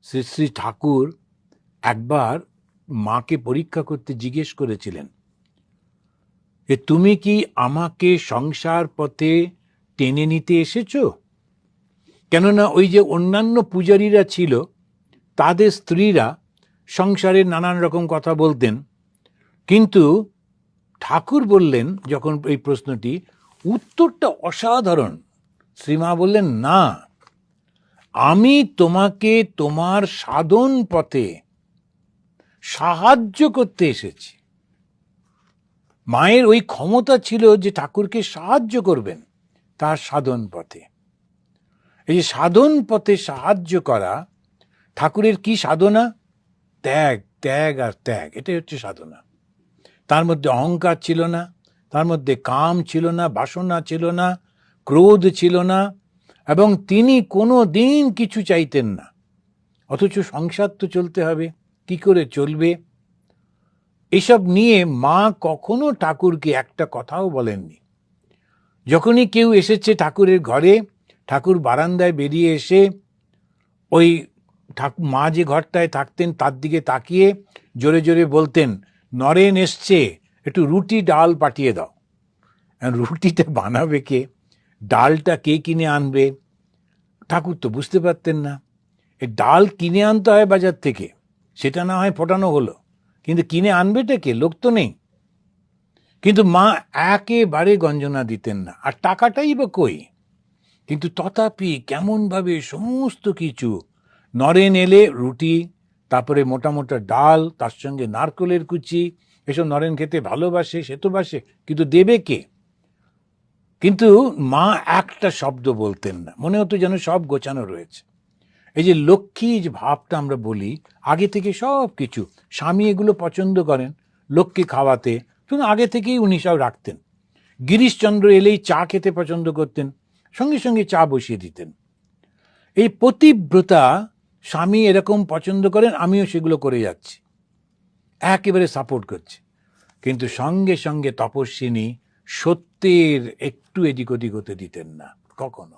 শ্রী শ্রী ঠাকুর একবার মাকে পরীক্ষা করতে জিজ্ঞেস করেছিলেন যে তুমি কি আমাকে সংসার পথে টেনে নিতে এসেছো? কেননা ওই যে অন্যান্য পূজারীরা ছিল, তাদের স্ত্রীরা সংসারের নানান রকম কথা বলতেন, কিন্তু ঠাকুর বললেন যখন এই প্রশ্নটি, উত্তরটা অসাধারণ। শ্রীমা বললেন, না, আমি তোমাকে তোমার সাধন পথে সাহায্য করতে এসেছি। মায়ের ওই ক্ষমতা ছিল যে ঠাকুরকে সাহায্য করবেন তার সাধন পথে। এই যে সাধন পথে সাহায্য করা, ঠাকুরের কি সাধনা? ত্যাগ, ত্যাগ আর ত্যাগ, এটাই হচ্ছে সাধনা। তার মধ্যে অহংকার ছিল না, তার মধ্যে কাম ছিল না, বাসনা ছিল না, ক্রোধ ছিল না, এবং তিনি কোনো দিন কিছু চাইতেন না। অথচ সংসার তো চলতে হবে, কি করে চলবে এসব নিয়ে মা কখনো ঠাকুরকে একটা কথাও বলেননি। যখনই কেউ এসেছে ঠাকুরের ঘরে, ঠাকুর বারান্দায় বেরিয়ে এসে ওই মা যে ঘরটায় থাকতেন তার দিকে তাকিয়ে জোরে জোরে বলতেন, নরেন এসছে, একটু রুটি ডাল পাঠিয়ে দাও। রুটিটা বানাবে কে, ডালটা কে কিনে আনবে? ঠাকুর তো বুঝতে পারতেন না। এই ডাল কিনে আনতে হয় বাজার থেকে, সেটা না হয় ফোটানো হলো, কিন্তু কিনে আনবেটা কে? লোক তো নেই। কিন্তু মা একেবারে গঞ্জনা দিতেন না, আর টাকাটাই বা কই। কিন্তু তথাপি কেমনভাবে সমস্ত কিছু, নরেন এলে রুটি, তারপরে মোটা মোটা ডাল, তার সঙ্গে নারকেলের কুচি, এসব নরেন খেতে ভালোবাসে, সে তো বাসে, কিন্তু দেবে কে? কিন্তু মা একটা শব্দ বলতেন না, মনে হতো যেন সব গোছানো রয়েছে। এই যে লক্ষ্মী যে ভাবটা আমরা বলি, আগে থেকে সব কিছু, স্বামী এগুলো পছন্দ করেন লক্ষ্মী খাওয়াতে, শুধু আগে থেকেই উনি সব রাখতেন। গিরিশচন্দ্র এলেই চা খেতে পছন্দ করতেন, সঙ্গে সঙ্গে চা বসিয়ে দিতেন। এই পতিব্রতা স্বামী এরকম পছন্দ করেন, আমিও সেগুলো করে যাচ্ছি, একেবারে সাপোর্ট করছি। কিন্তু সঙ্গে সঙ্গে তপস্বিনী সত্যের একটু এদিক ওদিক হতে দিতেন না কখনো।